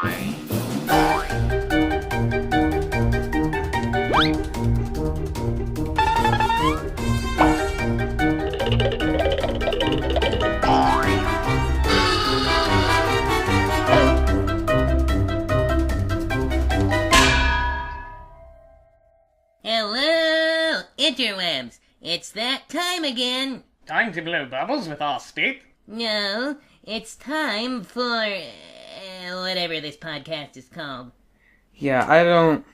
Hello, interwebs. It's that time again. Time to blow bubbles with all spit? No, it's time for whatever this podcast is called. Yeah, I don't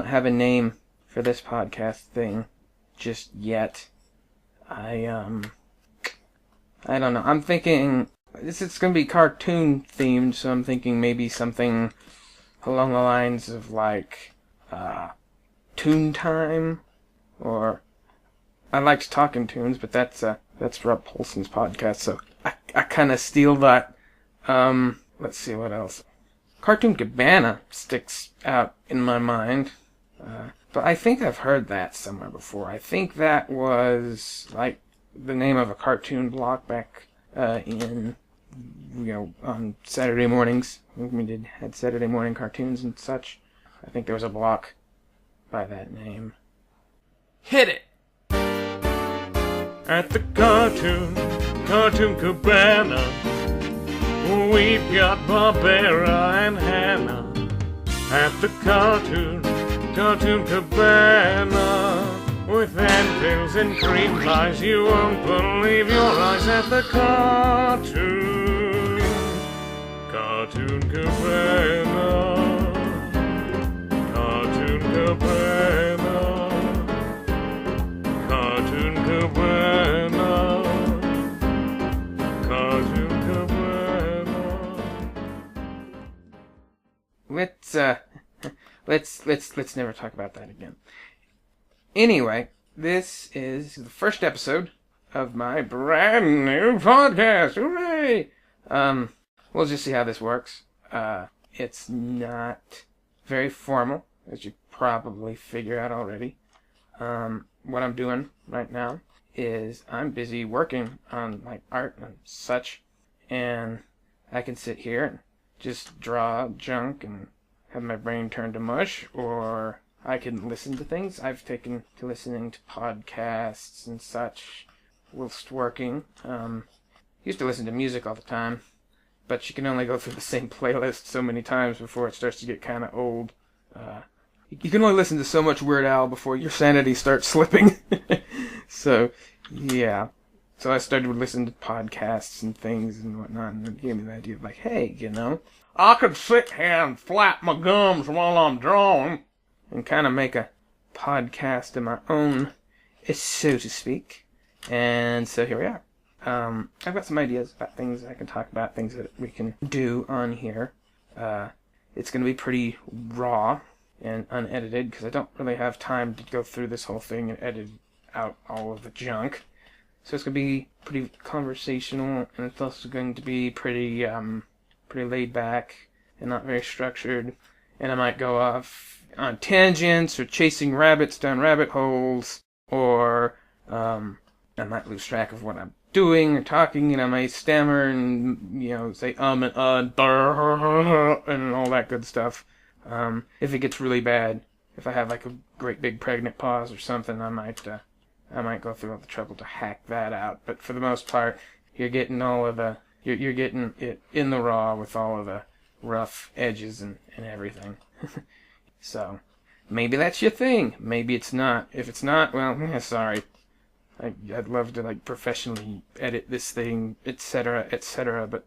have a name for this podcast thing just yet. I don't know. I'm thinking it's going to be cartoon themed, so I'm thinking maybe something along the lines of like Toon Time, or I liked talking tunes, but that's Rob Paulson's podcast, so I kind of steal that. Let's see what else. Cartoon Cabana sticks out in my mind, but I think I've heard that somewhere before. I think that was like the name of a cartoon block back in, on Saturday mornings when we had Saturday morning cartoons and such. I think there was a block by that name. Hit it! At the Cartoon Cabana, we've got Barbara and Hannah. At the Cartoon Cabana, with anvils and cream pies, you won't believe your eyes. At the Cartoon Cabana. Cartoon Cabana. Let's never talk about that again. Anyway, this is the first episode of my brand new podcast. Hooray! We'll just see how this works. It's not very formal, as you probably figure out already. What I'm doing right now is I'm busy working on like art and such, and I can sit here and just draw junk and have my brain turn to mush, or I can listen to things. I've taken to listening to podcasts and such whilst working. Used to listen to music all the time, but you can only go through the same playlist so many times before it starts to get kind of old. You can only listen to so much Weird Al before your sanity starts slipping. So, yeah. So I started listening to podcasts and things and whatnot, and it gave me the idea of like, hey, I could sit here and flap my gums while I'm drawing and kind of make a podcast of my own, so to speak. And so here we are. I've got some ideas about things I can talk about, things that we can do on here. It's going to be pretty raw and unedited because I don't really have time to go through this whole thing and edit out all of the junk. So it's going to be pretty conversational, and it's also going to be pretty laid back and not very structured. And I might go off on tangents or chasing rabbits down rabbit holes, or I might lose track of what I'm doing or talking, and I might stammer and say and and all that good stuff. If it gets really bad, if I have like a great big pregnant pause or something, I might go through all the trouble to hack that out. But for the most part, you're getting all of the you're getting it in the raw with all of the rough edges and everything. So maybe that's your thing. Maybe it's not. If it's not, well, sorry. I'd love to like professionally edit this thing, etc., but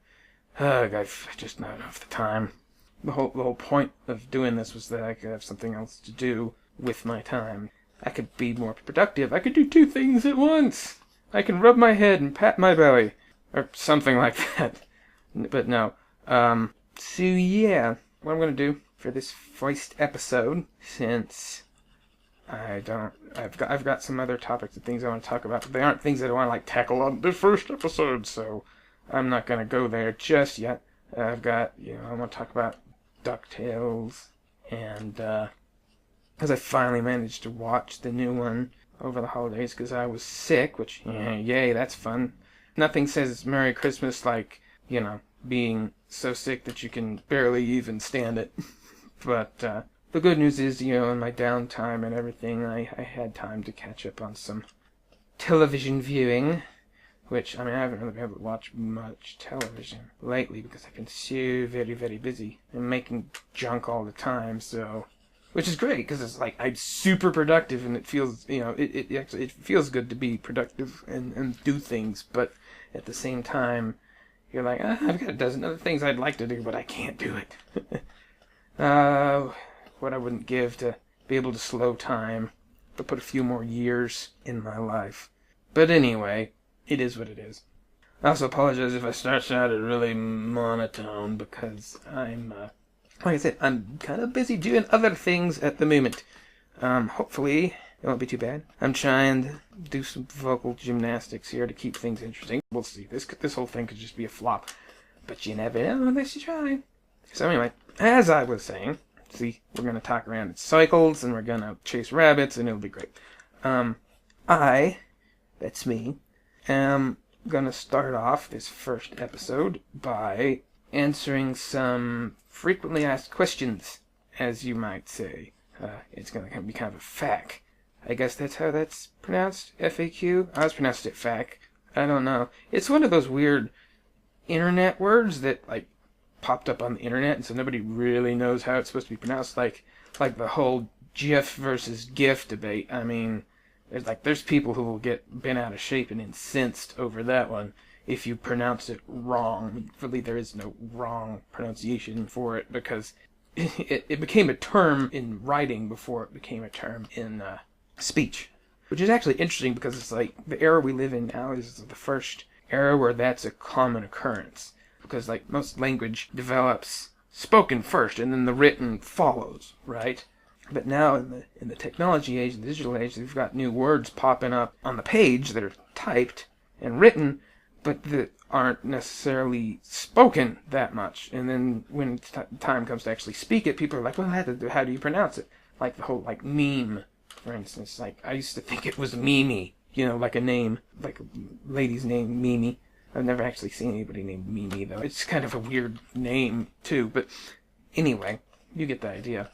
I've just not enough the time. The whole point of doing this was that I could have something else to do with my time. I could be more productive. I could do two things at once. I can rub my head and pat my belly, or something like that. But no. So yeah, what I'm gonna do for this first episode, since I've got some other topics and things I want to talk about, but they aren't things that I want to like tackle on the first episode, so I'm not gonna go there just yet. I've got, I want to talk about DuckTales, and because I finally managed to watch the new one over the holidays because I was sick, which, yay, that's fun. Nothing says Merry Christmas like, being so sick that you can barely even stand it. But the good news is, in my downtime and everything, I had time to catch up on some television viewing, which, I haven't really been able to watch much television lately because I've been so very, very busy and making junk all the time, so... Which is great, because it's like, I'm super productive, and it feels, it feels good to be productive and do things, but at the same time, you're like, I've got a dozen other things I'd like to do, but I can't do it. What I wouldn't give to be able to slow time, to put a few more years in my life. But anyway, it is what it is. I also apologize if I start sounding really monotone, because like I said, I'm kind of busy doing other things at the moment. Hopefully, it won't be too bad. I'm trying to do some vocal gymnastics here to keep things interesting. We'll see. This whole thing could just be a flop. But you never know unless you try. So anyway, as I was saying, we're going to talk around in cycles, and we're going to chase rabbits, and it'll be great. That's me, am going to start off this first episode by answering some frequently asked questions, as you might say. It's going to be kind of a FAQ. I guess that's how that's pronounced? FAQ? I always pronounced it FAQ. I don't know. It's one of those weird internet words that, popped up on the internet, and so nobody really knows how it's supposed to be pronounced. Like the whole GIF versus GIF debate. There's people who will get bent out of shape and incensed over that one if you pronounce it wrong. Really, there is no wrong pronunciation for it, because it became a term in writing before it became a term in speech. Which is actually interesting, because it's like the era we live in now is the first era where that's a common occurrence. Because most language develops spoken first, and then the written follows, right? But now in the technology age, the digital age, we've got new words popping up on the page that are typed and written, but that aren't necessarily spoken that much. And then when time comes to actually speak it, people are like, well, how do you pronounce it? Like the whole, meme, for instance. I used to think it was Mimi, like a name, like a lady's name, Mimi. I've never actually seen anybody named Mimi, though. It's kind of a weird name, too. But anyway, you get the idea.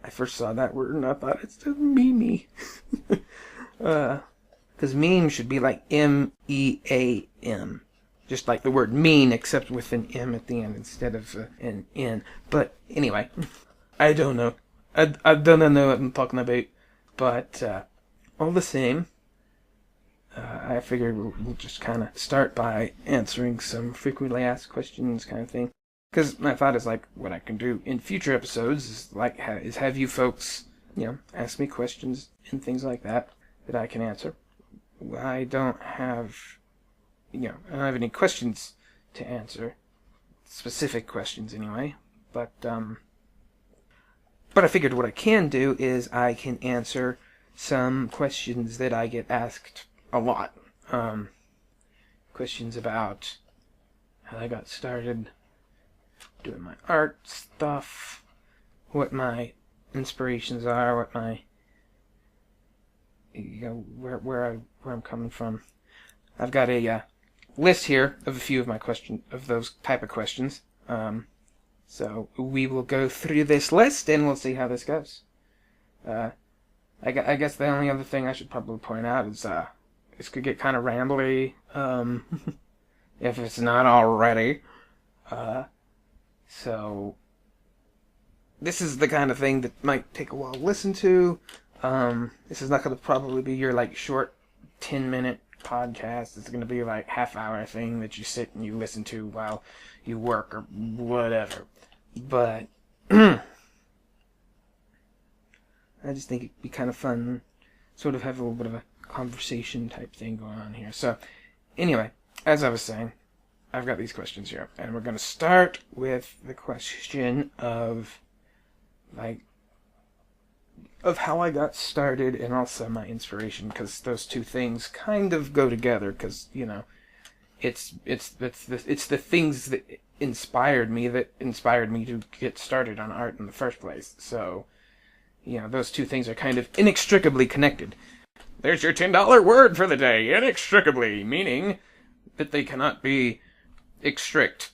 I first saw that word, and I thought, it's just Mimi. Because meme should be like M-E-A-M. Just like the word mean, except with an M at the end instead of an N. But anyway, I don't know. I don't know what I'm talking about. But all the same, I figured we'll just kind of start by answering some frequently asked questions kind of thing. Because my thought is what I can do in future episodes is have you folks, ask me questions and things like that I can answer. I don't have any questions to answer. Specific questions anyway. But I figured what I can do is I can answer some questions that I get asked a lot. Questions about how I got started doing my art stuff, what my inspirations are, what my where I'm coming from. I've got a list here of a few of my those type of questions. So we will go through this list and we'll see how this goes. I guess the only other thing I should probably point out is this could get kind of rambly, if it's not already. So this is the kind of thing that might take a while to listen to. This is not going to probably be your short 10-minute podcast. It's going to be half-hour thing that you sit and you listen to while you work or whatever. But I just think it'd be kind of fun, sort of have a little bit of a conversation type thing going on here. So anyway, as I was saying, I've got these questions here, and we're going to start with the question of how I got started and also my inspiration, because those two things kind of go together, because it's the things that inspired me to get started on art in the first place. So those two things are kind of inextricably connected. There's your $10 word for the day, inextricably, meaning that they cannot be extrict.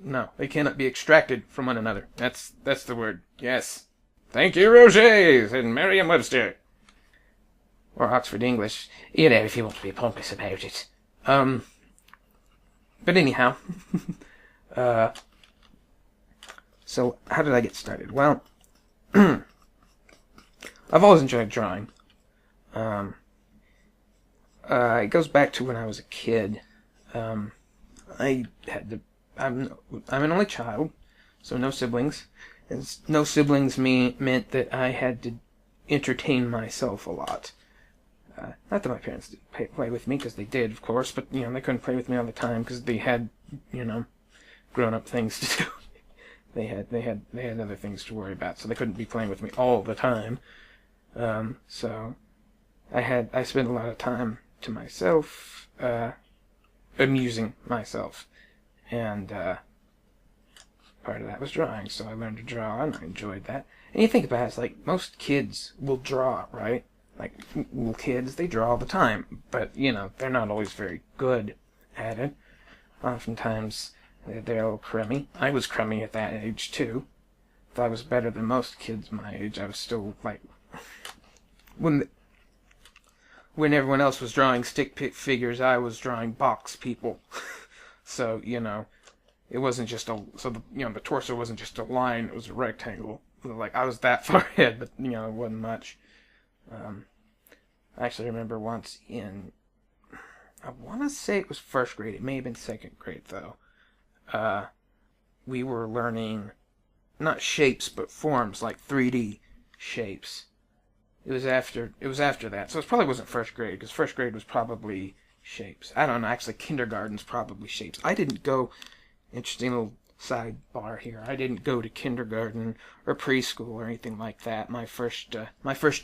No, they cannot be extracted from one another. That's the word. Yes. Thank you, Roger's and Merriam-Webster. Or Oxford English. You know, if you want to be pompous about it. But anyhow. So, how did I get started? Well, I've always enjoyed drawing. It goes back to when I was a kid. I'm an only child, so no siblings. And no siblings meant that I had to entertain myself a lot. Not that my parents didn't play with me, because they did, of course, but, they couldn't play with me all the time, because they had, grown-up things to do. They had other things to worry about, so they couldn't be playing with me all the time. So I spent a lot of time to myself, amusing myself, and part of that was drawing. So I learned to draw, and I enjoyed that. And you think about it, it's like most kids will draw, right? Like little kids, they draw all the time, but they're not always very good at it. Oftentimes they're a little crummy. I was crummy at that age too. If I was better than most kids my age, I was still like when everyone else was drawing stick figures, I was drawing box people. So it wasn't just the torso wasn't just a line; it was a rectangle. Like I was that far ahead, but it wasn't much. I actually remember once I want to say it was first grade. It may have been second grade though. We were learning not shapes but forms, like 3D shapes. It was after that, so it probably wasn't first grade, because first grade was probably shapes. I don't know. Actually, kindergarten's probably shapes. I didn't go. Interesting little sidebar here. I didn't go to kindergarten or preschool or anything like that. My first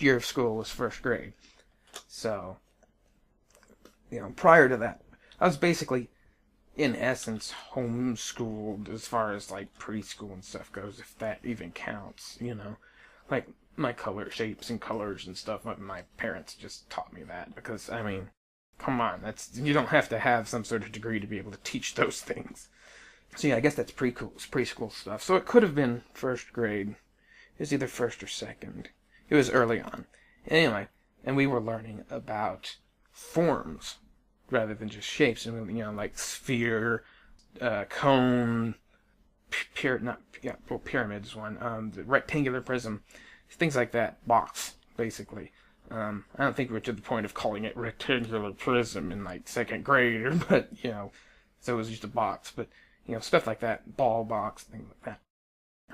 year of school was first grade. So, prior to that, I was basically, in essence, homeschooled as far as like preschool and stuff goes, if that even counts. Like my shapes and colors and stuff. My parents just taught me that because come on, you don't have to have some sort of degree to be able to teach those things. So yeah, I guess that's preschool stuff. So it could have been first grade. It was either first or second. It was early on. Anyway, and we were learning about forms rather than just shapes. And like sphere, cone, pyramid is one. The rectangular prism, things like that. Box, basically. I don't think we're to the point of calling it rectangular prism in like second grade, but so it was just a box. But stuff like that, ball box, things like that.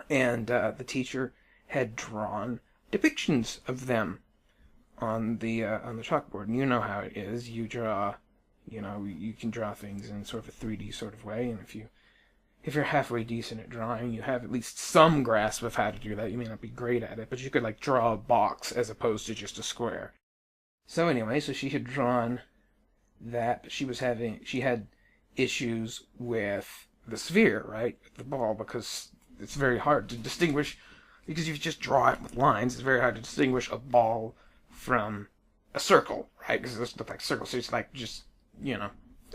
And the teacher had drawn depictions of them on the chalkboard. And you know how it is. You draw, you can draw things in sort of a 3D sort of way. And if you're halfway decent at drawing, you have at least some grasp of how to do that. You may not be great at it, but you could like draw a box as opposed to just a square. So anyway, so she had drawn that, but she had issues with the sphere, right? The ball, because it's very hard to distinguish, because if you just draw it with lines, it's very hard to distinguish a ball from a circle, right? Because it looks like circles, so it's like just,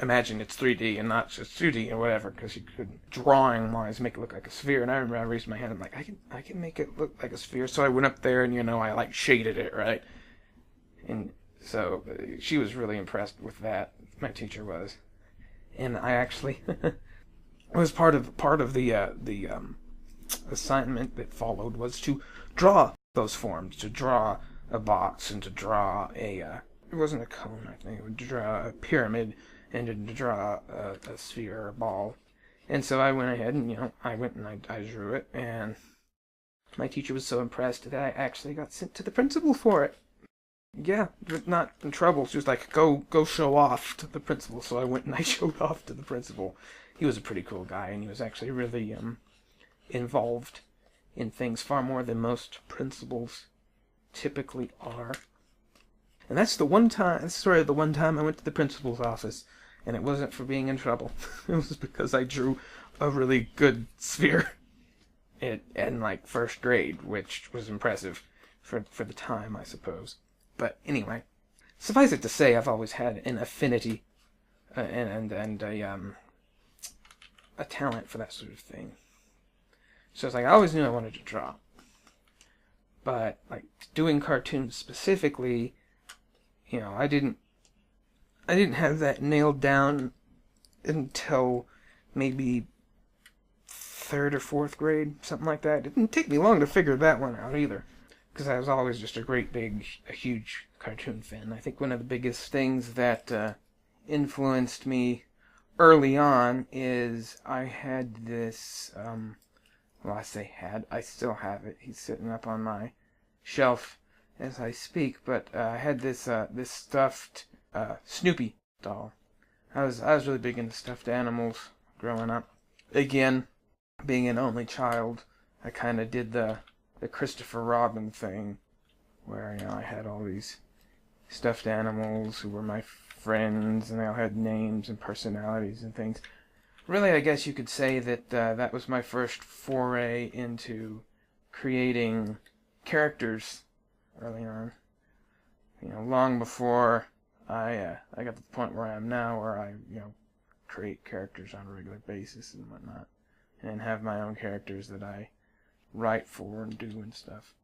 imagine it's 3D and not just 2D or whatever, because you could, drawing-wise, make it look like a sphere. And I remember I raised my hand, I'm like, I can make it look like a sphere. So I went up there and, I like shaded it, right? And so she was really impressed with that. My teacher was. And I actually... It was part of the assignment that followed was to draw those forms, to draw a box and to draw it wasn't a cone, I think, it would draw a pyramid and to draw a sphere or a ball. And so I went ahead and, I drew it, and my teacher was so impressed that I actually got sent to the principal for it. Yeah, not in trouble. She was like, go show off to the principal. So I went and I showed off to the principal. He was a pretty cool guy, and he was actually really involved in things far more than most principals typically are. And that's the one time I went to the principal's office, and it wasn't for being in trouble. It was because I drew a really good sphere in like first grade, which was impressive for the time, I suppose. But anyway, suffice it to say, I've always had an affinity and a talent for that sort of thing. So it's like, I always knew I wanted to draw. But, like, doing cartoons specifically, you know, I didn't have that nailed down until maybe 3rd or 4th grade, something like that. It didn't take me long to figure that one out either, because I was always just a huge cartoon fan. I think one of the biggest things that influenced me early on is I had this, well, I say had, I still have it. He's sitting up on my shelf as I speak, but I had this stuffed Snoopy doll. I was really big into stuffed animals growing up. Again, being an only child, I kind of did the Christopher Robin thing, where, you know, I had all these stuffed animals who were my friends, and they all had names and personalities and things. Really, I guess you could say that that was my first foray into creating characters early on. You know, long before I got to the point where I am now, where I, you know, create characters on a regular basis and whatnot, and have my own characters that I write for and do and stuff.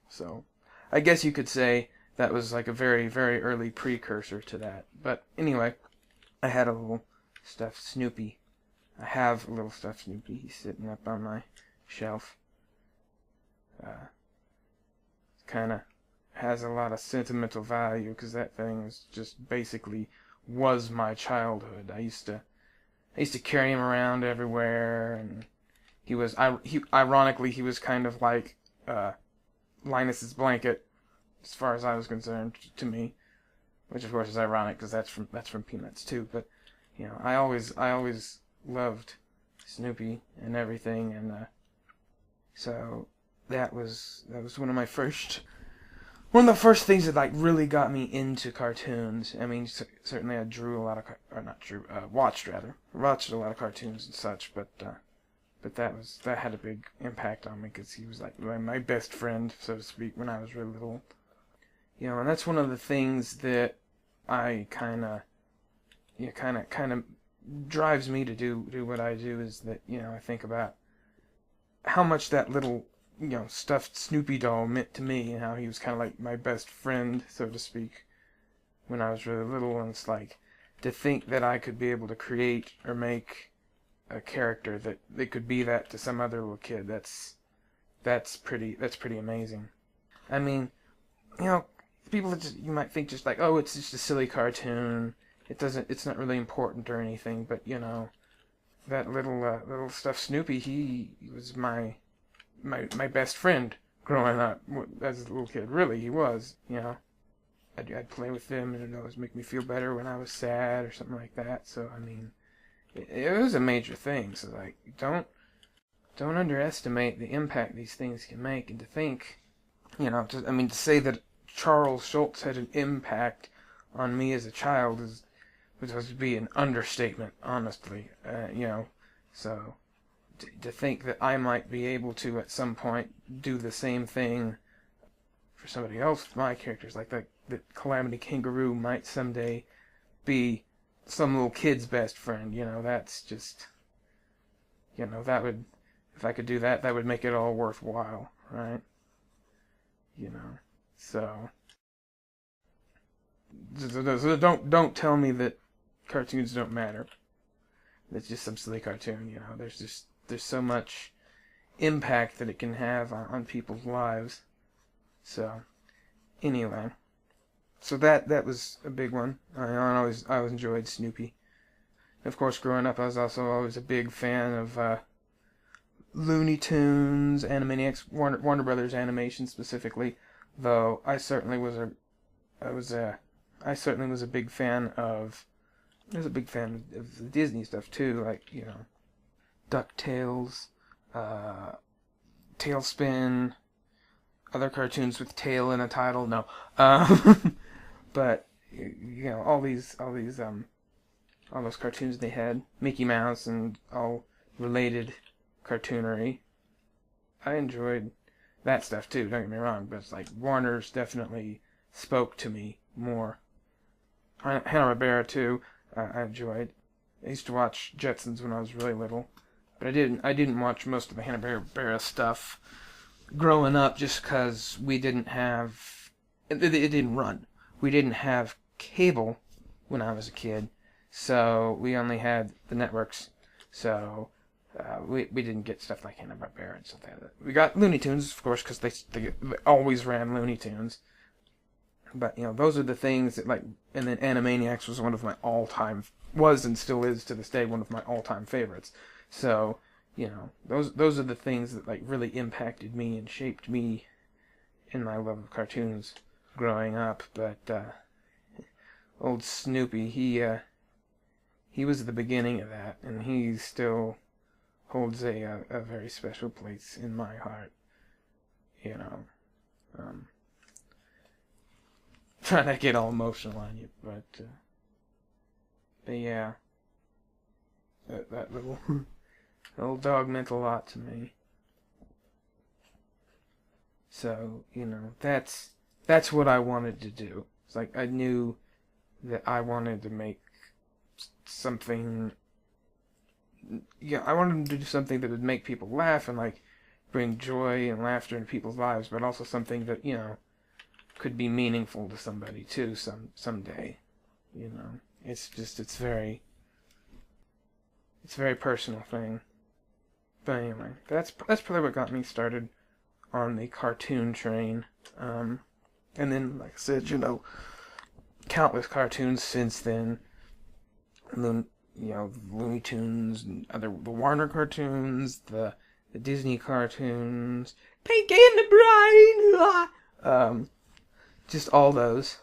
So, I guess you could say that was like a very, very early precursor to that. But anyway, I had a little stuffed Snoopy. I have a little stuffed Snoopy. He's sitting up on my shelf. Kind of has a lot of sentimental value, because that thing was just basically was my childhood. I used to carry him around everywhere, and ironically he was kind of like Linus's blanket, as far as I was concerned, to me, which of course is ironic because that's from Peanuts too. But you know, I always loved Snoopy and everything, and so that was one of the first things that like really got me into cartoons. I mean, certainly I watched a lot of cartoons and such, but that had a big impact on me, because he was like my best friend, so to speak, when I was really little. You know, and that's one of the things that I kind of drives me to do what I do, is that, you know, I think about how much that little, you know, stuffed Snoopy doll meant to me, and how he was kind of like my best friend, so to speak, when I was really little. And it's like, to think that I could be able to create or make a character that could be that to some other little kid, that's pretty amazing. I mean, you know, people you might think just like, oh, it's just a silly cartoon. It's not really important or anything, but you know, that little stuffed Snoopy, he was my best friend growing up as a little kid. Really, he was. You know, I'd play with him, and it'd always make me feel better when I was sad or something like that. So I mean, it was a major thing. So like, don't underestimate the impact these things can make. And to think, you know, to say that Charles Schulz had an impact on me as a child would have to be an understatement, honestly. You know, so to think that I might be able to at some point do the same thing for somebody else with my characters, like that Calamity Kangaroo might someday be some little kid's best friend, you know, that's just, you know, that would, if I could do that, that would make it all worthwhile, right? You know, so don't tell me that cartoons don't matter. It's just some silly cartoon, you know. There's so much impact that it can have on people's lives. So anyway, so that was a big one. I always enjoyed Snoopy. Of course, growing up, I was also always a big fan of Looney Tunes, Animaniacs, Warner Brothers animation specifically. Though I certainly was a big fan of. I was a big fan of the Disney stuff too, like, you know, DuckTales, Tailspin, other cartoons with tail in a title. No, but you know, all those cartoons they had, Mickey Mouse and all related cartoonery. I enjoyed that stuff too. Don't get me wrong, but it's like Warner's definitely spoke to me more. Hanna-Barbera too. I enjoyed. I used to watch Jetsons when I was really little. But I didn't watch most of the Hanna-Barbera stuff growing up just because we didn't have... It didn't run. We didn't have cable when I was a kid, so we only had the networks. So we didn't get stuff like Hanna-Barbera and stuff like that. We got Looney Tunes, of course, because they always ran Looney Tunes. But, those are the things that, like... And then Animaniacs was one of my all-time... Was and still is to this day one of my all-time favorites. So, those are the things that, like, really impacted me and shaped me in my love of cartoons growing up. But, old Snoopy, he was the beginning of that, and he still holds a very special place in my heart. Trying to get all emotional on you, but yeah, that little little dog meant a lot to me. So that's what I wanted to do. It's like I knew that I wanted to make something. Yeah, I wanted to do something that would make people laugh and like bring joy and laughter into people's lives, but also something that could be meaningful to somebody too someday. It's a very personal thing. But anyway, that's probably what got me started on the cartoon train. And then, like I said, countless cartoons since then. Looney Tunes, and the Warner cartoons, the Disney cartoons, Pinky and the Brain, just all those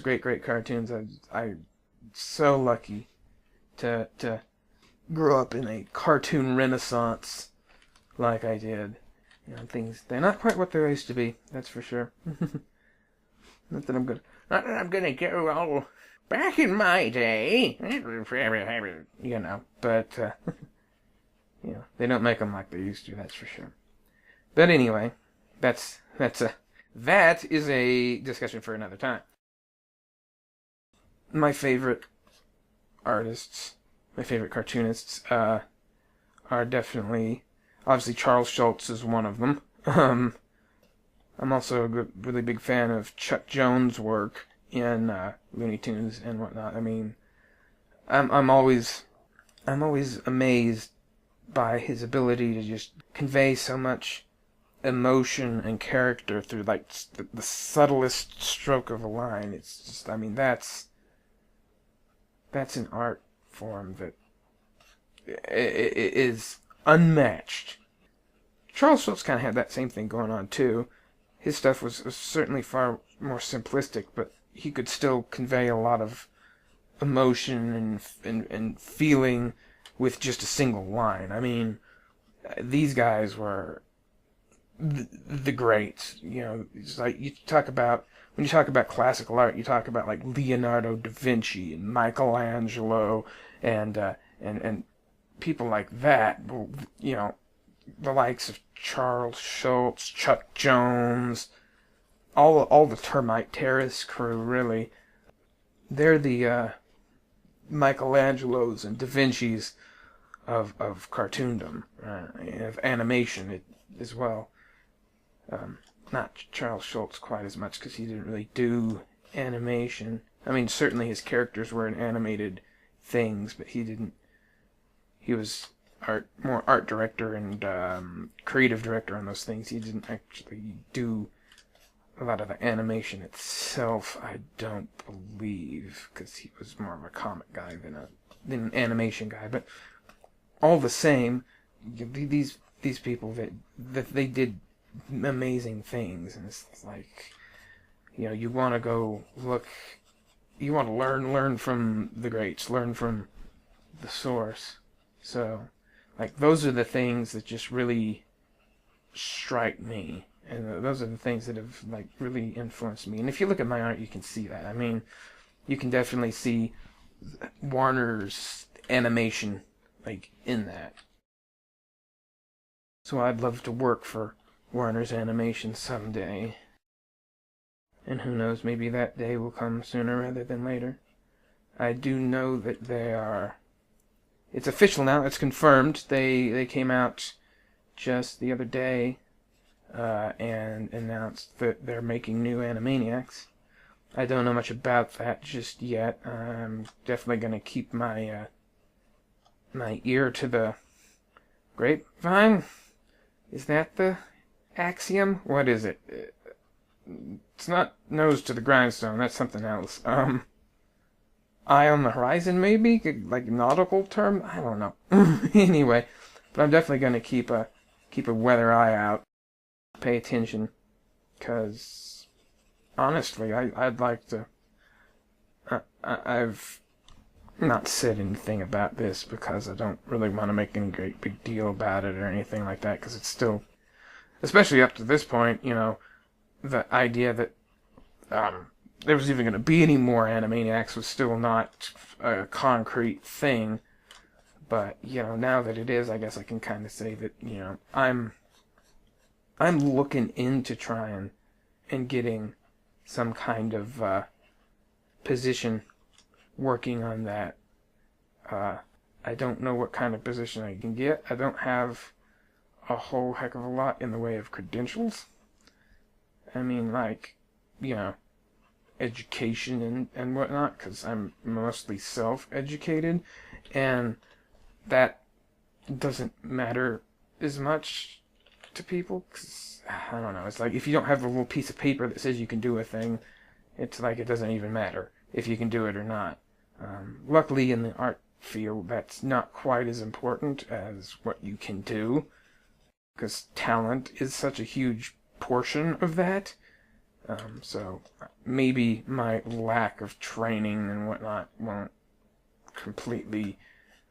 great cartoons. I'm so lucky to grow up in a cartoon renaissance like I did. They're not quite what they used to be, that's for sure. Not that I'm gonna go all back in my day, but they don't make them like they used to, that's for sure. But anyway, that is a discussion for another time. My favorite artists, my favorite cartoonists, are definitely, obviously Charles Schulz is one of them. I'm also a really big fan of Chuck Jones' work in Looney Tunes and whatnot. I mean, I'm always amazed by his ability to just convey so much emotion and character through like the subtlest stroke of a line. It's just, I mean, that's an art form that is unmatched. Charles Schulz kind of had that same thing going on too. His stuff was certainly far more simplistic, but he could still convey a lot of emotion and feeling with just a single line. I mean, these guys were the greats. It's like when you talk about classical art, you talk about like Leonardo da Vinci and Michelangelo and people like that. The likes of Charles Schulz, Chuck Jones, all the Termite Terrace crew, really. They're the Michelangelos and Da Vinci's of cartoondom, of animation as well. Not Charles Schulz quite as much, because he didn't really do animation. I mean, certainly his characters were in animated things, but he didn't. He was more art director and creative director on those things. He didn't actually do a lot of the animation itself, I don't believe, because he was more of a comic guy than an animation guy. But all the same, these people that they did amazing things, and it's like, you want to go look, you want to learn from the greats, learn from the source. So, like, those are the things that just really strike me, and those are the things that have, like, really influenced me. And if you look at my art, you can see that. I mean, you can definitely see Warner's animation, like, in that. So I'd love to work for Warner's animation someday. And who knows, maybe that day will come sooner rather than later. I do know that they are it's official now. It's confirmed. They came out just the other day and announced that they're making new Animaniacs. I don't know much about that just yet. I'm definitely going to keep my my ear to the grapevine. Is that the axiom? What is it? It's not nose to the grindstone. That's something else. Eye on the horizon, maybe? Like a nautical term? I don't know. Anyway, but I'm definitely going to keep a weather eye out. Pay attention. Because, honestly, I'd like to... I've not said anything about this because I don't really want to make any great big deal about it or anything like that, because it's still, especially up to this point, you know, the idea that there was even going to be any more Animaniacs was still not a concrete thing. But, you know, now that it is, I guess I can kind of say that, you know, I'm looking into trying and getting some kind of position working on that. I don't know what kind of position I can get. I don't have a whole heck of a lot in the way of credentials. I mean, like, you know, education and whatnot, because I'm mostly self-educated, and that doesn't matter as much to people, because, I don't know, it's like, if you don't have a little piece of paper that says you can do a thing, it's like it doesn't even matter if you can do it or not. Luckily, in the art field, that's not quite as important as what you can do, because talent is such a huge portion of that. So maybe my lack of training and whatnot won't completely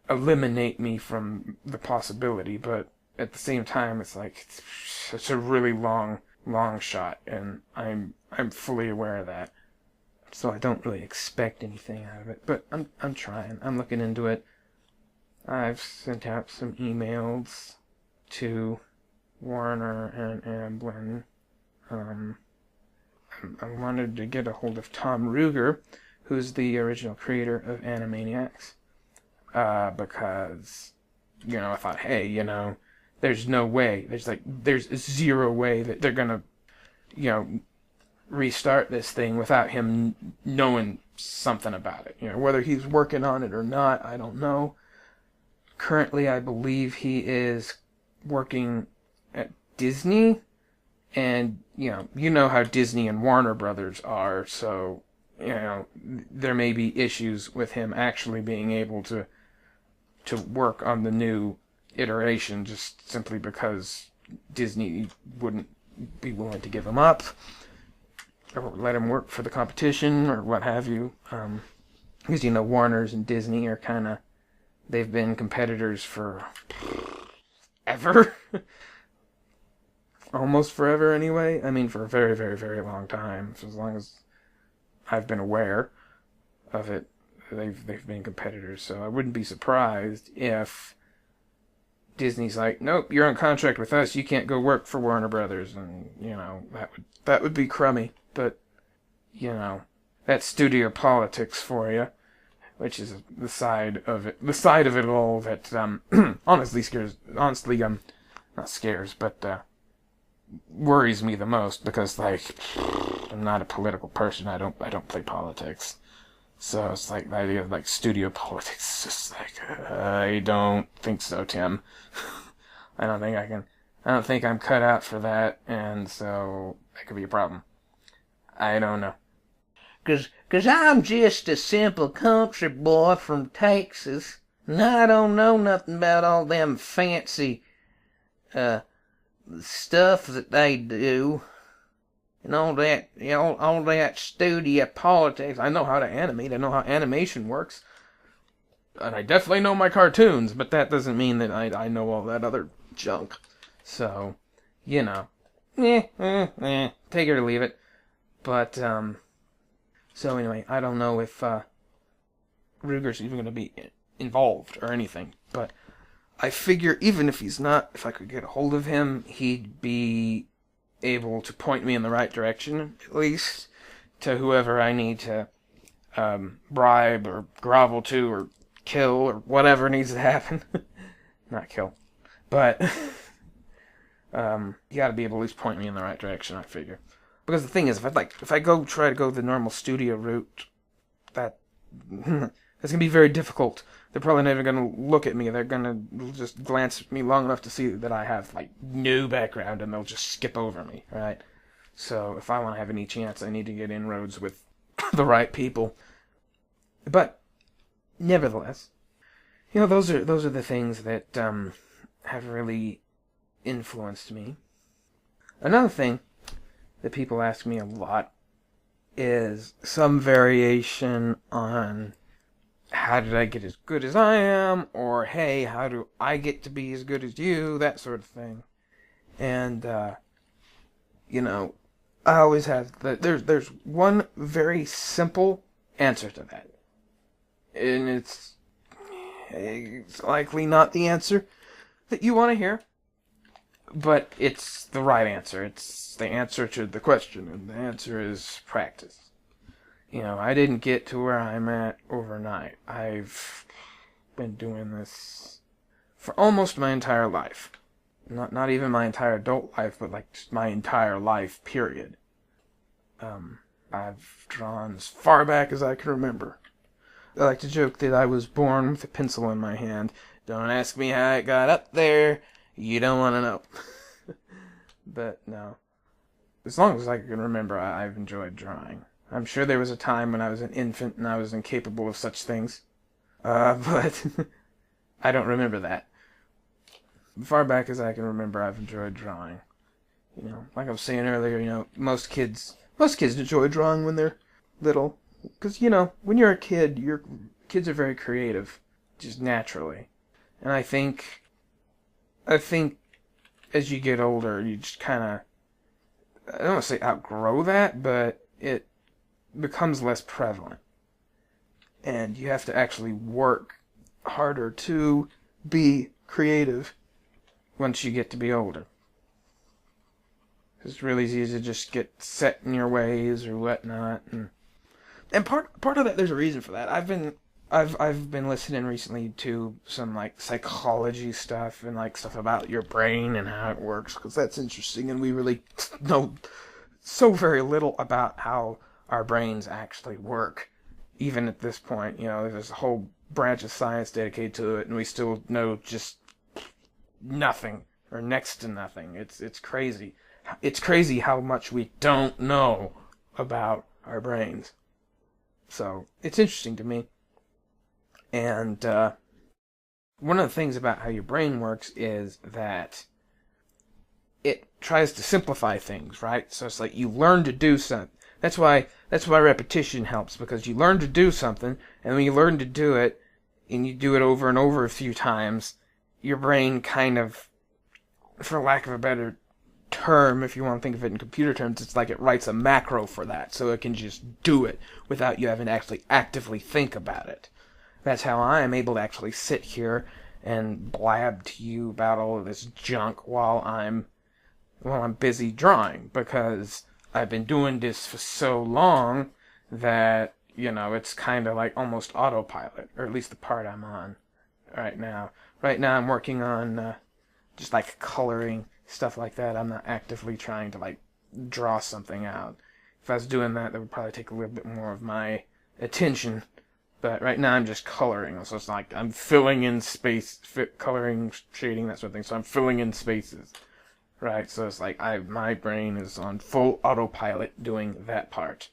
eliminate me from the possibility, but at the same time, it's like it's a really long shot, and I'm fully aware of that. So I don't really expect anything out of it, but I'm trying. I'm looking into it. I've sent out some emails to Warner and Amblin. I wanted to get a hold of Tom Ruegger, who's the original creator of Animaniacs, because, you know, I thought, hey, you know, there's no way, there's zero way that they're gonna, you know, restart this thing without him knowing something about it. You know, whether he's working on it or not, I don't know. Currently, I believe he is working at Disney, and, you know how Disney and Warner Brothers are, so, you know, there may be issues with him actually being able to work on the new iteration, just simply because Disney wouldn't be willing to give him up, or let him work for the competition, or what have you. Because, you know, Warner's and Disney are kind of, they've been competitors for ever. Almost forever, anyway. I mean, for a very, very, very long time. So as long as I've been aware of it, they've been competitors. So I wouldn't be surprised if Disney's like, nope, you're on contract with us. You can't go work for Warner Brothers, and, you know, that would be crummy. But, you know, that's studio politics for you, which is the side of it all that honestly not scares, but worries me the most, because, like, I'm not a political person. I don't play politics. So it's like the idea of, like, studio politics is just like, I don't think so, Tim. I don't think I'm cut out for that, and so that could be a problem. I don't know. Cause I'm just a simple country boy from Texas, and I don't know nothing about all them fancy, stuff that they do, and all that, you know, all that studio politics. I know how to animate, I know how animation works, and I definitely know my cartoons, but that doesn't mean that I know all that other junk. So, you know, take it or leave it. But, so anyway, I don't know if Ruger's even going to be involved or anything, but I figure even if he's not, if I could get a hold of him, he'd be able to point me in the right direction, at least, to whoever I need to bribe or grovel to or kill or whatever needs to happen. Not kill. But, you gotta be able to at least point me in the right direction, I figure. Because the thing is, if I try to go the normal studio route, that's gonna be very difficult. They're probably never gonna look at me. They're gonna just glance at me long enough to see that I have, like, no background, and they'll just skip over me, right? So, if I want to have any chance, I need to get inroads with the right people. But, nevertheless, those are the things that, have really influenced me. Another thing that people ask me a lot is some variation on how did I get as good as I am, or hey, how do I get to be as good as you, that sort of thing. And, I always have, there's one very simple answer to that. And it's likely not the answer that you want to hear, but it's the right answer. It's the answer to the question, and the answer is practice. I didn't get to where I'm at overnight. I've been doing this for almost my entire life. Not even my entire adult life, but like just my entire life, period. I've drawn as far back as I can remember. I like to joke that I was born with a pencil in my hand. Don't ask me how it got up there. You don't want to know. But no. As long as I can remember, I've enjoyed drawing. I'm sure there was a time when I was an infant and I was incapable of such things. But I don't remember that. Far back as I can remember, I've enjoyed drawing. Like I was saying earlier, most kids enjoy drawing when they're little. Because, when you're a kid, kids are very creative, just naturally. And I think as you get older, you just kind of, I don't want to say outgrow that, but it becomes less prevalent. And you have to actually work harder to be creative once you get to be older. It's really easy to just get set in your ways or whatnot. And part of that, there's a reason for that. I've been listening recently to some like psychology stuff and like stuff about your brain and how it works, because that's interesting, and we really know so very little about how our brains actually work. Even at this point, there's a whole branch of science dedicated to it, and we still know just nothing or next to nothing. It's crazy. It's crazy how much we don't know about our brains. So it's interesting to me. And one of the things about how your brain works is that it tries to simplify things, right? So it's like you learn to do something. That's why repetition helps, because you learn to do something, and when you learn to do it, and you do it over and over a few times, your brain kind of, for lack of a better term, if you want to think of it in computer terms, it's like it writes a macro for that, so it can just do it without you having to actually actively think about it. That's how I am able to actually sit here and blab to you about all of this junk while I'm busy drawing, because I've been doing this for so long that, it's kind of like almost autopilot, or at least the part I'm on right now. Right now I'm working on just like coloring, stuff like that. I'm not actively trying to like draw something out. If I was doing that, that would probably take a little bit more of my attention. But right now I'm just coloring, so it's like I'm filling in space, coloring, shading, that sort of thing. So I'm filling in spaces, right? So it's like my brain is on full autopilot doing that part.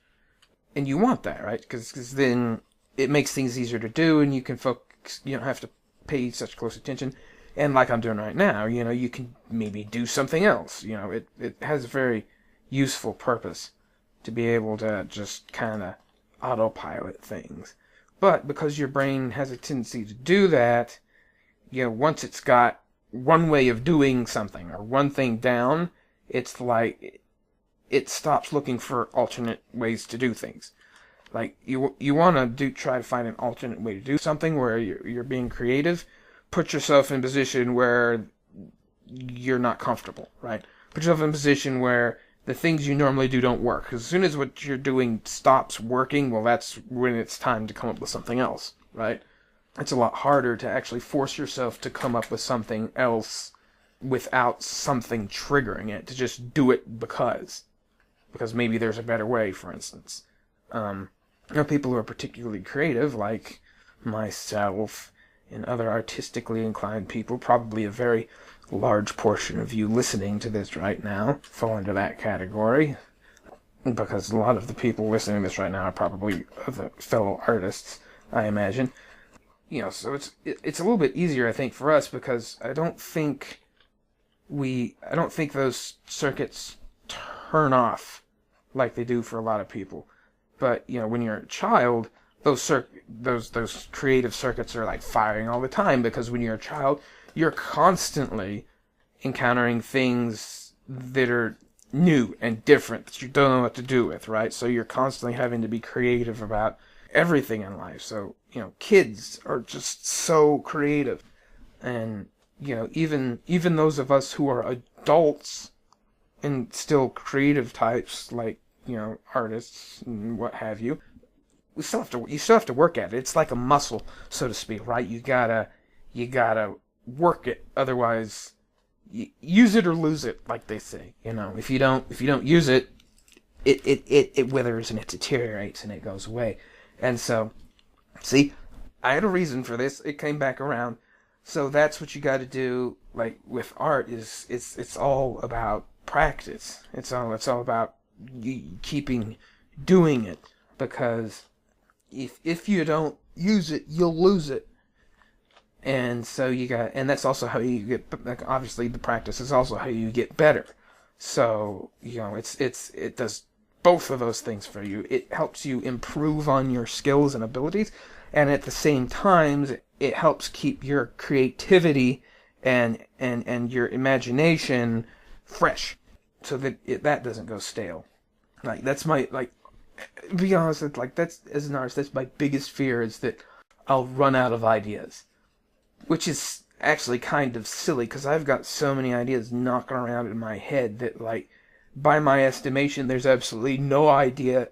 And you want that, right? Because then it makes things easier to do, and you can focus. You don't have to pay such close attention. And like I'm doing right now, you can maybe do something else. It has a very useful purpose to be able to just kind of autopilot things. But because your brain has a tendency to do that, once it's got one way of doing something or one thing down, it's like it stops looking for alternate ways to do things. Like you want to try to find an alternate way to do something where you're being creative. Put yourself in a position where you're not comfortable, right? Put yourself in a position where the things you normally do don't work. Because as soon as what you're doing stops working, well, that's when it's time to come up with something else, right? it's a lot harder to actually force yourself to come up with something else without something triggering it, to just do it because maybe there's a better way, for instance. People who are particularly creative, like myself and other artistically inclined people, probably a very large portion of you listening to this right now fall into that category, because a lot of the people listening to this right now are probably the fellow artists, I imagine. So it's a little bit easier, I think, for us, because I don't think those circuits turn off like they do for a lot of people. But when you're a child, those creative circuits are like firing all the time, because when you're a child, you're constantly encountering things that are new and different that you don't know what to do with, right? So you're constantly having to be creative about everything in life. So kids are just so creative, and even those of us who are adults and still creative types, like artists and what have you, you still have to work at it. It's like a muscle, so to speak, right? You gotta work it, otherwise use it or lose it, like they say. If you don't use it, it withers and it deteriorates and it goes away. And so, see, I had a reason for this. It came back around. So that's what you got to do. Like with art, it's all about practice. It's all about keeping doing it, because if you don't use it, you'll lose it. And so and that's also how you get, like, obviously the practice is also how you get better. So, it does both of those things for you. It helps you improve on your skills and abilities, and at the same time, it helps keep your creativity and your imagination fresh, so that that doesn't go stale. Like, that's my, like, to be honest, it's like, that's, as an artist, that's my biggest fear, is that I'll run out of ideas. Which is actually kind of silly, because I've got so many ideas knocking around in my head that, like, by my estimation, there's absolutely no there's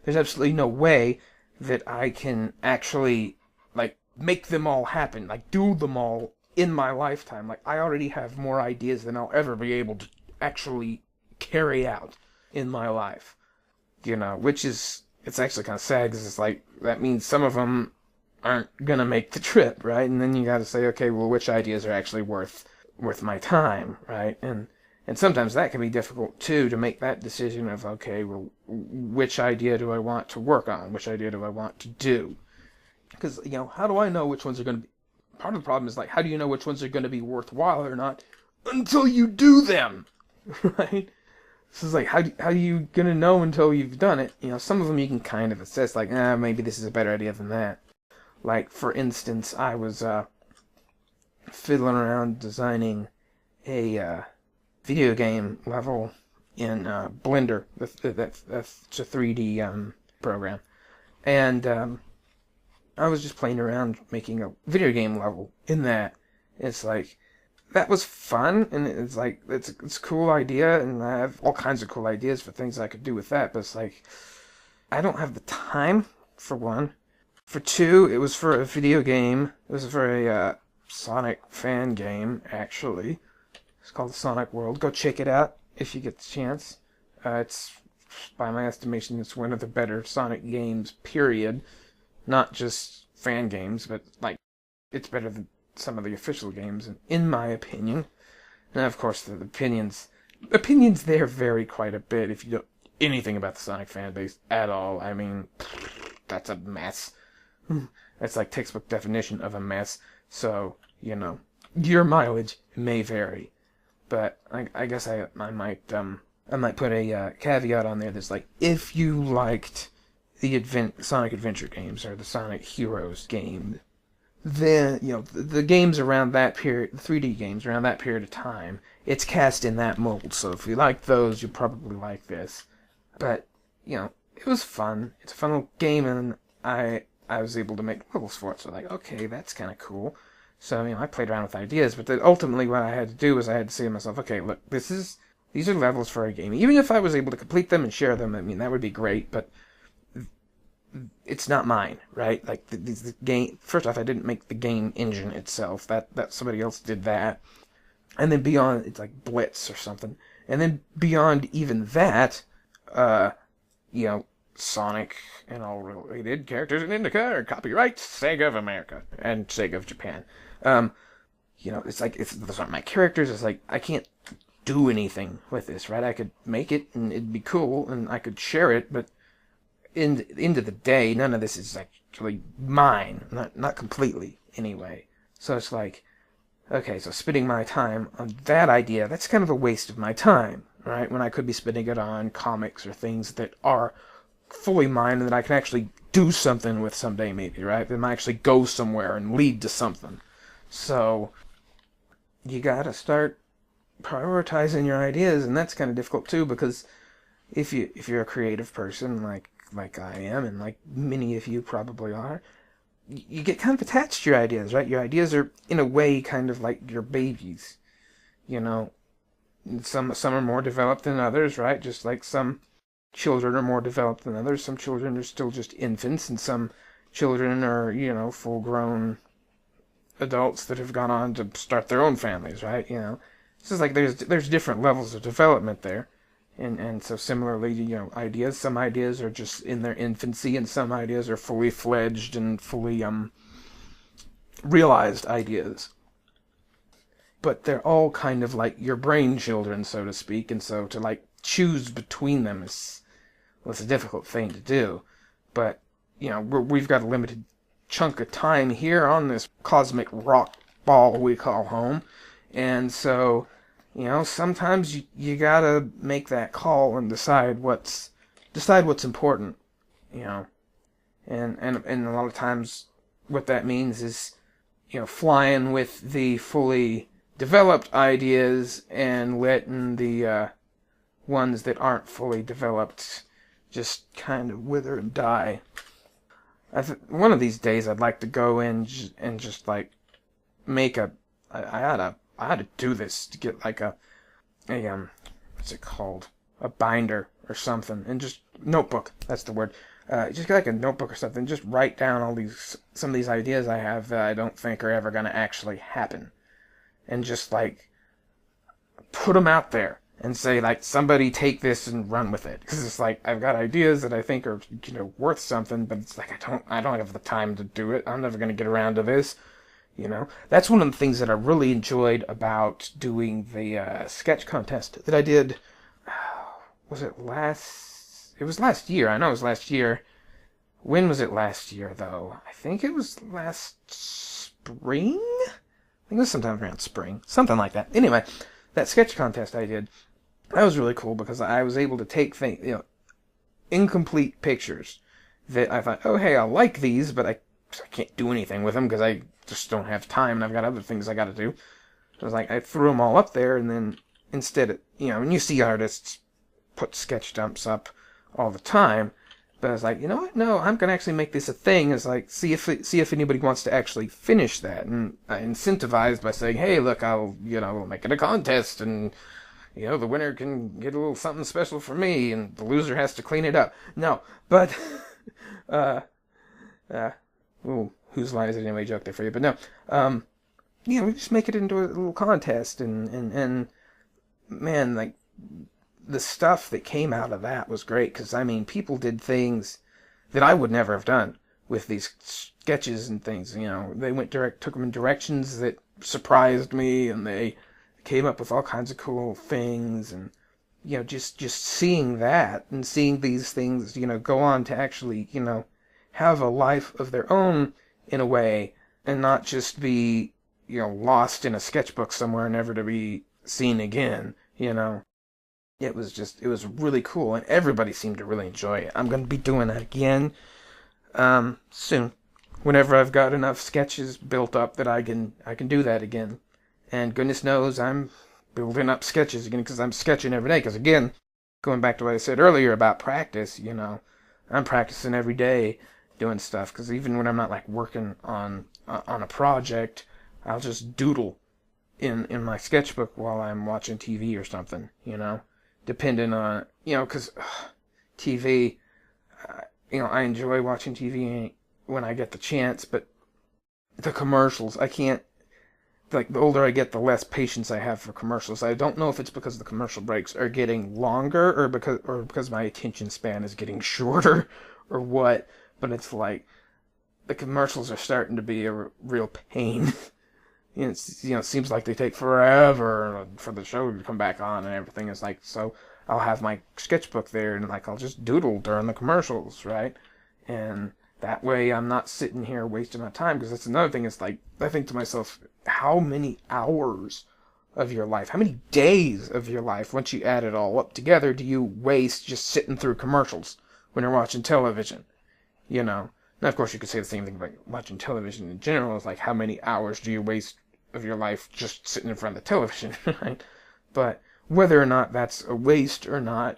absolutely no way that I can actually, like, make them all happen, like, do them all in my lifetime. Like, I already have more ideas than I'll ever be able to actually carry out in my life. Which is, it's actually kind of sad, because it's like, that means some of them aren't gonna make the trip, right? And then you gotta say, okay, well, which ideas are actually worth my time, right? And sometimes that can be difficult too, to make that decision of, okay, well, which idea do I want to work on? Which idea do I want to do? Because, how do I know which ones are gonna be, part of the problem is, like, how do you know which ones are gonna be worthwhile or not until you do them, right? So it's like, how are you gonna know until you've done it? Some of them you can kind of assess, like, maybe this is a better idea than that. Like, for instance, I was fiddling around designing a video game level in Blender. That's a 3D program. And I was just playing around making a video game level in that. It's like, that was fun, and it's like, it's a cool idea, and I have all kinds of cool ideas for things I could do with that, but it's like, I don't have the time, for one. For two, it was for a video game. It was for a Sonic fan game, actually. It's called the Sonic World. Go check it out if you get the chance. It's, by my estimation, it's one of the better Sonic games, period. Not just fan games, but, like, it's better than some of the official games, in my opinion. And, of course, the opinions there vary quite a bit if you know anything about the Sonic fan base at all. I mean, that's a mess. That's like textbook definition of a mess. So, your mileage may vary. But I guess I might put a caveat on there that's like, if you liked the Sonic Adventure games or the Sonic Heroes game, then, the games around that period, the 3D games around that period of time, it's cast in that mold. So if you like those, you'll probably like this. But, it was fun. It's a fun little game, and I was able to make levels for it, so like, okay, that's kind of cool. So, I played around with ideas, but then ultimately what I had to do was I had to say to myself, okay, look, these are levels for a game. Even if I was able to complete them and share them, that would be great, but it's not mine, right? Like the game. First off, I didn't make the game engine itself. That somebody else did that. And then beyond, it's like Blitz or something. And then beyond even that, Sonic and all related characters in Indica are copyright Sega of America and Sega of Japan. It's like those aren't my characters. It's like I can't do anything with this, right? I could make it and it'd be cool and I could share it, but in the end of the day, none of this is actually mine. Not completely, anyway. So it's like, okay, so spending my time on that idea, that's kind of a waste of my time, right? When I could be spending it on comics or things that are fully mine and that I can actually do something with someday, maybe, right? That might actually go somewhere and lead to something. So, you gotta start prioritizing your ideas, and that's kind of difficult too, because if you're a creative person like I am, and like many of you probably are, you get kind of attached to your ideas, right? Your ideas are, in a way, kind of like your babies. Some are more developed than others, right? Just like some children are more developed than others. Some children are still just infants, and some children are, full-grown adults that have gone on to start their own families, right? It's just like there's different levels of development there. And so similarly, ideas, some ideas are just in their infancy, and some ideas are fully fledged and fully realized ideas. But they're all kind of like your brain children, so to speak, and so to choose between them it's a difficult thing to do. But we've got a limited chunk of time here on this cosmic rock ball we call home, and so sometimes you gotta make that call and decide what's important, and a lot of times what that means is flying with the fully developed ideas and letting the ones that aren't fully developed just kind of wither and die. One of these days I'd like to go in and just make I had to do this to get what's it called? A binder or something, and just notebook. That's the word. Just get a notebook or something. Just write down some of these ideas I have that I don't think are ever going to actually happen, and just put them out there and say somebody take this and run with it. Because it's I've got ideas that I think are worth something, but it's I don't have the time to do it. I'm never going to get around to this. That's one of the things that I really enjoyed about doing the sketch contest that I did. It was last year. I know it was last year. When was it last year, though? I think it was last spring? I think it was sometime around spring. Something like that. Anyway, that sketch contest I did, that was really cool because I was able to take incomplete pictures that I thought, oh, hey, I like these, but I can't do anything with them because I just don't have time and I've got other things I got to do. So I threw them all up there, and then instead of, and you see artists put sketch dumps up all the time, but I was like, you know what? No, I'm gonna actually make this a thing. It's see if anybody wants to actually finish that, and I incentivized by saying, hey, look, we'll make it a contest, and the winner can get a little something special for me, and the loser has to clean it up. No, but whose line is it anyway? Joke there for you, but no. We just make it into a little contest, and man, the stuff that came out of that was great, because people did things that I would never have done with these sketches and things. They took them in directions that surprised me, and they came up with all kinds of cool things, and just seeing that and seeing these things go on to actually have a life of their own in a way, and not just be lost in a sketchbook somewhere never to be seen again. It was really cool, and everybody seemed to really enjoy it. I'm going to be doing that again soon, whenever I've got enough sketches built up that I can do that again. And goodness knows I'm building up sketches again, because I'm sketching every day. Because again, going back to what I said earlier about practice, I'm practicing every day doing stuff. Because even when I'm not working on a project, I'll just doodle in my sketchbook while I'm watching TV or something, depending on, because TV, I enjoy watching TV when I get the chance, but the commercials, I can't, like, the older I get, the less patience I have for commercials. I don't know if it's because the commercial breaks are getting longer or because my attention span is getting shorter or what, but it's like the commercials are starting to be a real pain. It seems like they take forever for the show to come back on and everything. It's like, so I'll have my sketchbook there and like I'll just doodle during the commercials, right? And that way I'm not sitting here wasting my time, because that's another thing. It's like, I think to myself, how many hours of your life, how many days of your life, once you add it all up together, do you waste just sitting through commercials when you're watching television? Now, of course, you could say the same thing about watching television in general. It's like, how many hours do you waste of your life just sitting in front of the television, right? But whether or not that's a waste or not,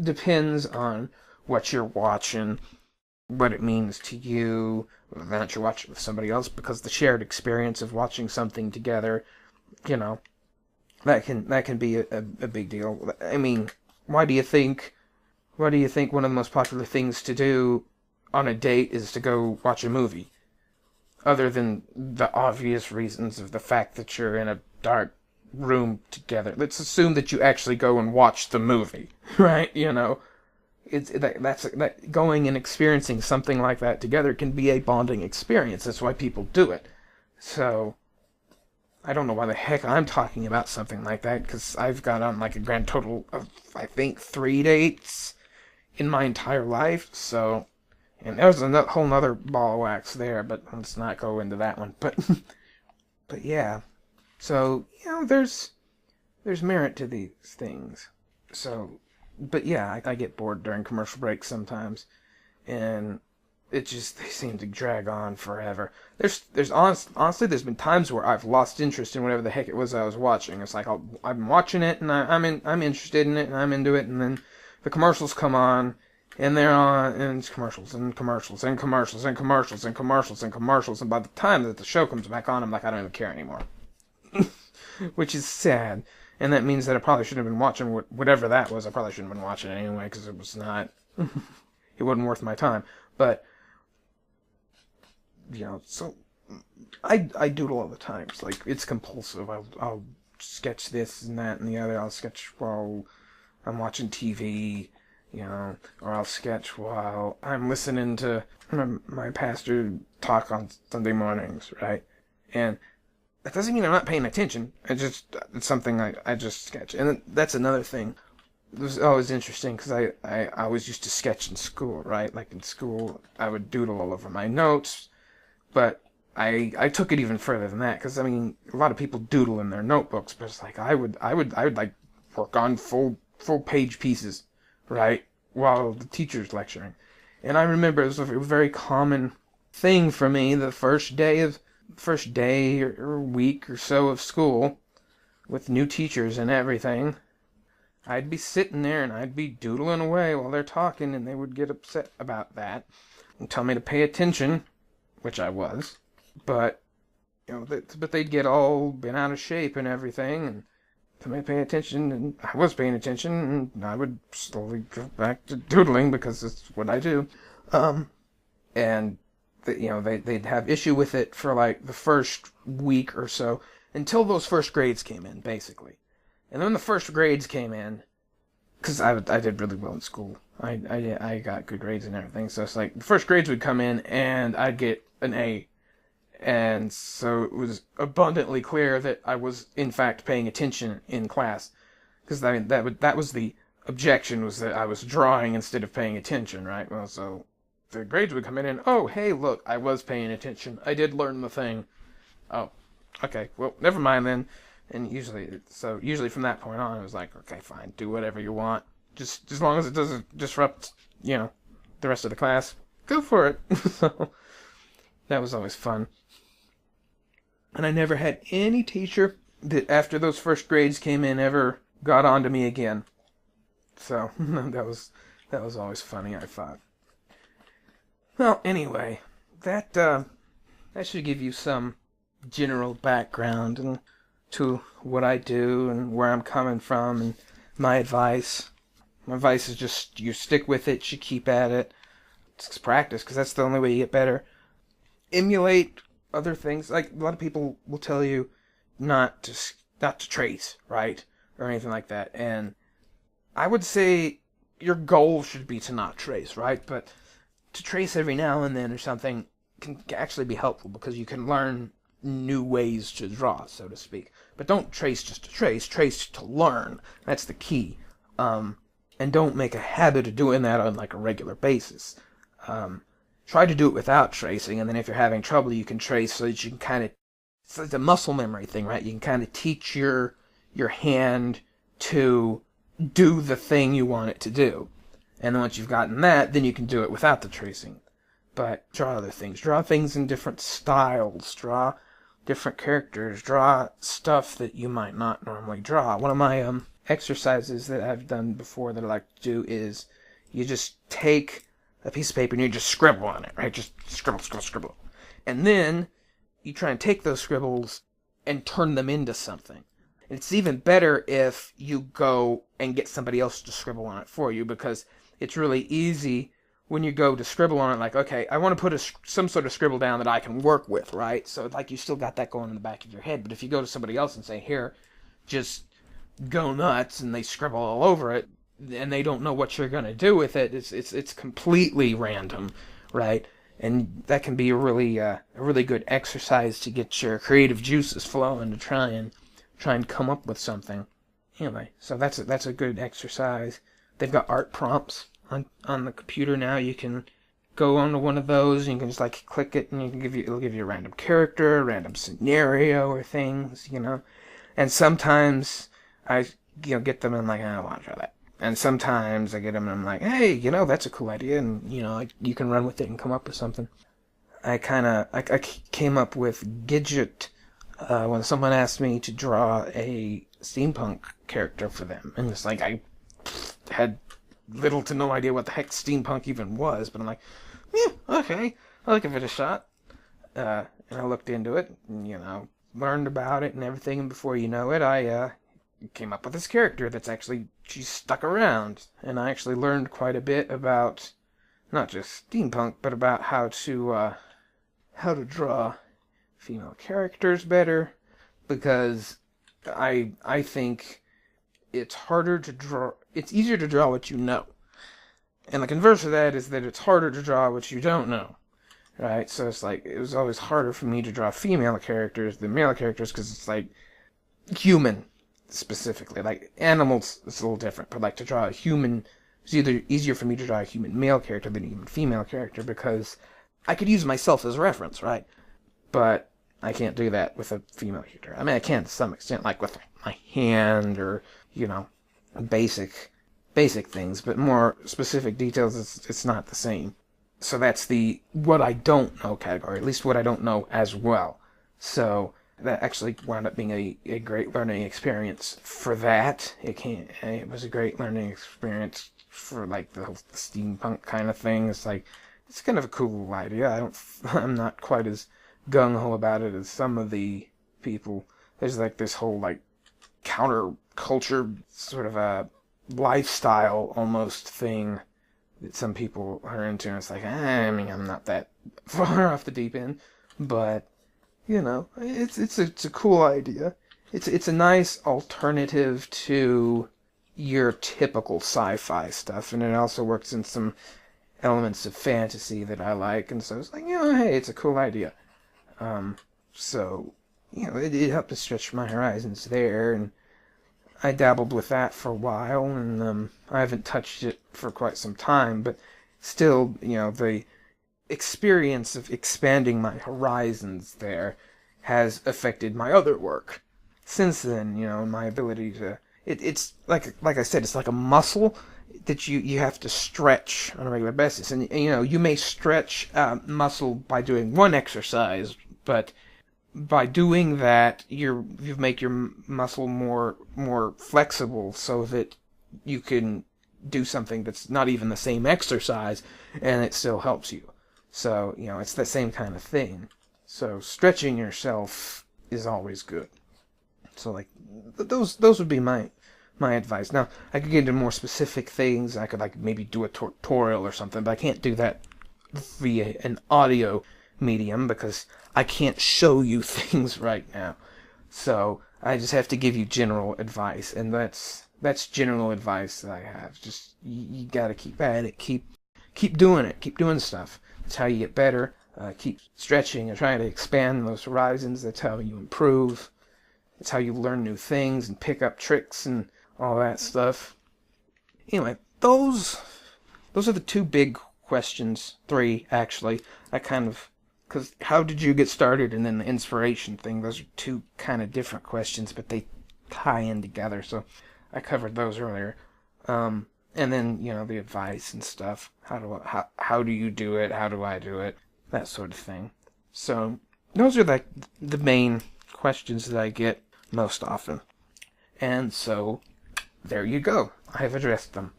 depends on what you're watching, what it means to you, whether or not you're watching with somebody else, because the shared experience of watching something together, that can be a big deal. I mean, why do you think one of the most popular things to do on a date is to go watch a movie? Other than the obvious reasons of the fact that you're in a dark room together. Let's assume that you actually go and watch the movie, right? It's that going and experiencing something like that together can be a bonding experience. That's why people do it. So I don't know why the heck I'm talking about something like that, because I've got on like a grand total of, I think, 3 dates in my entire life. So, and there's a whole nother ball of wax there, but let's not go into that one. But yeah. So, there's merit to these things. So, but yeah, I get bored during commercial breaks sometimes, and they seem to drag on forever. Honestly, there's been times where I've lost interest in whatever the heck it was I was watching. It's like I'm watching it, and I'm interested in it, and I'm into it, and then the commercials come on, and they're on, and it's commercials, and commercials, and commercials, and commercials, and commercials, and commercials, and by the time that the show comes back on, I'm like, I don't even care anymore. Which is sad. And that means that I probably shouldn't have been watching whatever that was. I probably shouldn't have been watching it anyway, because it was not, it wasn't worth my time. But, so I doodle all the time. It's like, it's compulsive. I'll sketch this and that and the other. I'll sketch while I'm watching TV, or I'll sketch while I'm listening to my pastor talk on Sunday mornings, right? And that doesn't mean I'm not paying attention. It's something I just sketch. And that's another thing. It was always interesting, because I always used to sketch in school, right? Like in school, I would doodle all over my notes. But I took it even further than that, because, I mean, a lot of people doodle in their notebooks, but it's like, I would like work on full page pieces, right? While the teacher's lecturing. And I remember it was a very common thing for me the first day or week or so of school, with new teachers and everything. I'd be sitting there and I'd be doodling away while they're talking, and they would get upset about that and tell me to pay attention, which I was. But but they'd get all bent out of shape and everything, and tell me to pay attention, and I was paying attention, and I would slowly go back to doodling, because it's what I do. And they'd have issue with it for like the first week or so, until those first grades came in, basically. And then the first grades came in, because I did really well in school. I got good grades and everything, so it's like the first grades would come in, and I'd get an A. And so it was abundantly clear that I was, in fact, paying attention in class. Because, I mean, that was the objection, was that I was drawing instead of paying attention, right? Well, so the grades would come in and, oh, hey, look, I was paying attention. I did learn the thing. Oh, okay, well, never mind then. And usually from that point on, it was like, okay, fine, do whatever you want. Just as long as it doesn't disrupt, the rest of the class, go for it. So that was always fun. And I never had any teacher that, after those first grades came in, ever got on to me again. So that was always funny, I thought. Well, anyway, that should give you some general background to what I do and where I'm coming from and my advice. My advice is just you stick with it, you keep at it. Just practice, because that's the only way you get better. Emulate other things. Like, a lot of people will tell you not to trace, right? Or anything like that. And I would say your goal should be to not trace, right? But to trace every now and then or something can actually be helpful, because you can learn new ways to draw, so to speak. But don't trace just to trace to learn. That's the key. And don't make a habit of doing that on like a regular basis. Try to do it without tracing, and then if you're having trouble, you can trace so that you can kind of, it's like a muscle memory thing, right? You can kind of teach your hand to do the thing you want it to do. And then once you've gotten that, then you can do it without the tracing. But draw other things. Draw things in different styles. Draw different characters. Draw stuff that you might not normally draw. One of my exercises that I've done before that I like to do is you just take a piece of paper and you just scribble on it, right? Just scribble. And then you try and take those scribbles and turn them into something. And it's even better if you go and get somebody else to scribble on it for you, because it's really easy when you go to scribble on it, like, okay, I want to put some sort of scribble down that I can work with, right? So, like, you still got that going in the back of your head. But if you go to somebody else and say, here, just go nuts, and they scribble all over it, and they don't know what you're going to do with it, it's completely random, right? And that can be a really good exercise to get your creative juices flowing, to try and come up with something. Anyway, so that's a good exercise. They've got art prompts on the computer now. You can go onto one of those and you can just like click it, and it'll give you a random character, a random scenario or things, And sometimes I get them and I'm like, I don't want to try that. And sometimes I get them and I'm like, hey, that's a cool idea, and you can run with it and come up with something. I came up with Gidget when someone asked me to draw a steampunk character for them, and it's like I had little to no idea what the heck steampunk even was, but I'm like, yeah, okay, I'll give it a shot. And I looked into it, and, learned about it and everything, and before you know it, I came up with this character she's stuck around, and I actually learned quite a bit about not just steampunk, but about how to draw female characters better, because I think it's easier to draw what you know. And the converse of that is that it's harder to draw what you don't know. Right? So it's like, it was always harder for me to draw female characters than male characters, because it's like human specifically. Like animals, it's a little different, but like to draw a human, it's either easier for me to draw a human male character than a human female character, because I could use myself as a reference, right? But I can't do that with a female character. I mean, I can to some extent, like with my hand or, basic things, but more specific details, it's not the same. So that's the what I don't know category, at least what I don't know as well. So that actually wound up being a great learning experience for that. It was a great learning experience for like the whole steampunk kind of thing. It's like, it's kind of a cool idea. I'm not quite as gung-ho about it as some of the people. There's like this whole like counterculture sort of a lifestyle almost thing that some people are into, and it's like, I mean, I'm not that far off the deep end, but it's a cool idea. It's a nice alternative to your typical sci-fi stuff, and it also works in some elements of fantasy that I like, and so it's like, hey, it's a cool idea. So it helped to stretch my horizons there, and I dabbled with that for a while, and I haven't touched it for quite some time, but still, the experience of expanding my horizons there has affected my other work. Since then, my ability to... It's like I said, it's like a muscle that you have to stretch on a regular basis. And, you may stretch muscle by doing one exercise, but by doing that, you make your muscle more flexible, so that you can do something that's not even the same exercise, and it still helps you. So, it's the same kind of thing. So stretching yourself is always good. So like those would be my my advice. Now, I could get into more specific things. I could like maybe do a tutorial or something, but I can't do that via an audio medium because I can't show you things right now. So I just have to give you general advice, and that's general advice that I have. Just you gotta keep at it, keep doing it, keep doing stuff. That's how you get better. Keep stretching and trying to expand those horizons. That's how you improve. It's how you learn new things and pick up tricks and all that stuff. Anyway, those are the two big questions. 3, actually. Because how did you get started, and then the inspiration thing. Those are 2 kind of different questions, but they tie in together. So I covered those earlier. And then, the advice and stuff. How do you do it? How do I do it? That sort of thing. So those are like the main questions that I get most often. And so there you go. I have addressed them.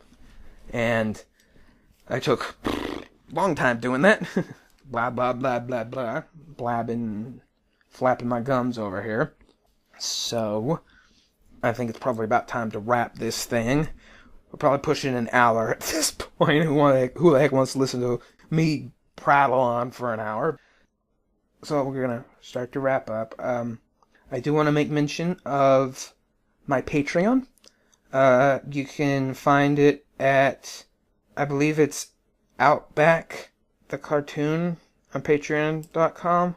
And I took a long time doing that. Blah, blah, blah, blah, blah. Blabbing, flapping my gums over here. So I think it's probably about time to wrap this thing. We're probably pushing an hour at this point. Who the heck wants to listen to me prattle on for an hour? So we're going to start to wrap up. I do want to make mention of my Patreon. You can find it at, I believe it's Outback the Cartoon on patreon.com.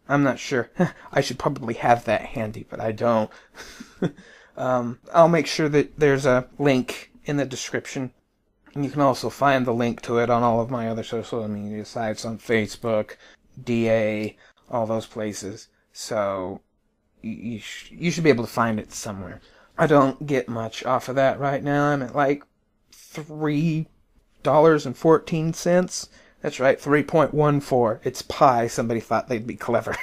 I'm not sure. I should probably have that handy, but I don't. I'll make sure that there's a link in the description. And you can also find the link to it on all of my other social media sites, on Facebook, DA, all those places. So you should be able to find it somewhere. I don't get much off of that right now. I'm at like $3.14. That's right, 3.14. It's pi. Somebody thought they'd be clever.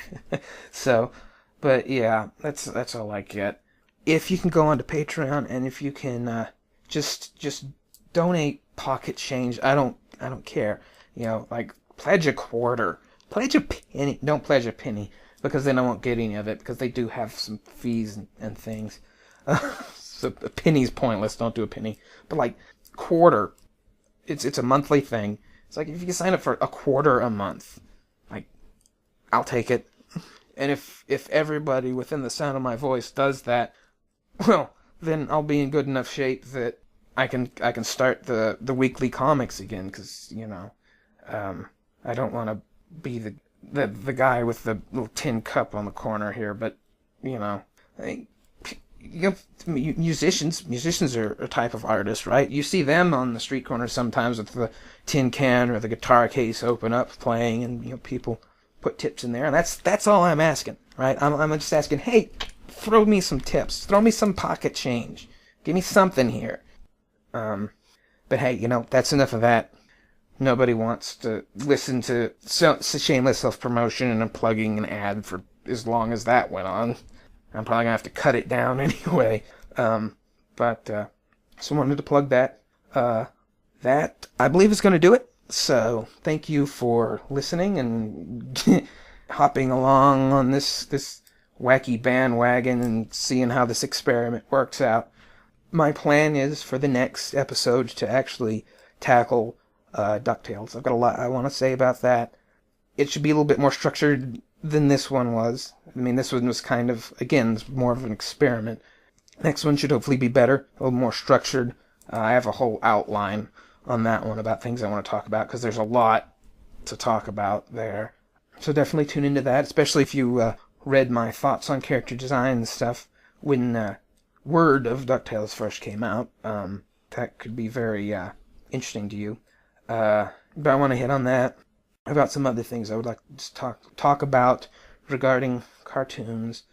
So, but yeah, that's all I get. If you can go onto Patreon, and if you can just donate pocket change, I don't care. Like pledge a quarter, pledge a penny. Don't pledge a penny, because then I won't get any of it, because they do have some fees and things. So a penny's pointless. Don't do a penny. But like quarter, it's a monthly thing. It's like if you can sign up for a quarter a month, like I'll take it. And if everybody within the sound of my voice does that, well, then I'll be in good enough shape that I can start the weekly comics again, because I don't want to be the guy with the little tin cup on the corner here, but musicians are a type of artist, right? You see them on the street corner sometimes with the tin can or the guitar case open up playing, and people put tips in there, and that's all I'm asking, right? I'm just asking, hey, throw me some tips, throw me some pocket change, give me something here. But hey, that's enough of that. Nobody wants to listen to shameless self-promotion and plugging an ad for as long as that went on. I'm probably gonna have to cut it down anyway. But so wanted to plug that. That I believe is gonna do it. So thank you for listening and hopping along on this wacky bandwagon and seeing how this experiment works out. My plan is for the next episode to actually tackle DuckTales. I've got a lot I want to say about that. It should be a little bit more structured than this one was. I mean, this one was kind of, again, more of an experiment. Next one should hopefully be better, a little more structured. I have a whole outline on that one about things I want to talk about, because there's a lot to talk about there. So definitely tune into that, especially if you read my thoughts on character design and stuff when word of DuckTales first came out. That could be very interesting to you. But I want to hit on that. About some other things I would like to talk about regarding cartoons.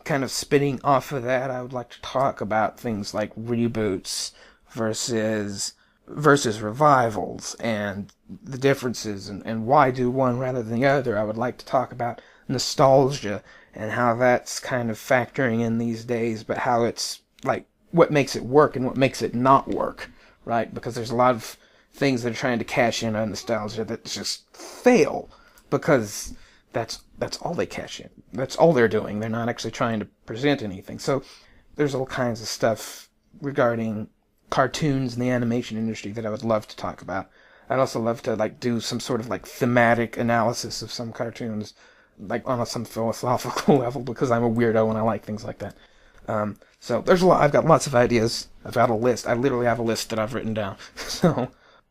Kind of spinning off of that, I would like to talk about things like reboots versus revivals, and the differences, and why do one rather than the other. I would like to talk about nostalgia and how that's kind of factoring in these days, but how it's like what makes it work and what makes it not work, right? Because there's a lot of things that are trying to cash in on nostalgia that just fail, because that's all they cash in. That's all they're doing. They're not actually trying to present anything. So there's all kinds of stuff regarding cartoons and the animation industry that I would love to talk about. I'd also love to like do some sort of like thematic analysis of some cartoons, like on some philosophical level, because I'm a weirdo and I like things like that. So there's a lot. I've got lots of ideas. I've got a list. I literally have a list that I've written down. So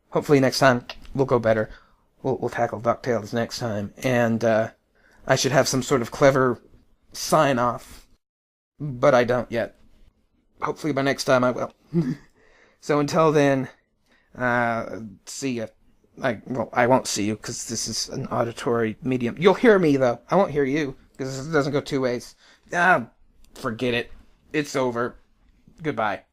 hopefully next time we'll go better. We'll tackle DuckTales next time, and I should have some sort of clever sign off, but I don't yet. Hopefully by next time I will. So until then, see ya. I won't see you because this is an auditory medium. You'll hear me though. I won't hear you because it doesn't go two ways. Forget it. It's over. Goodbye.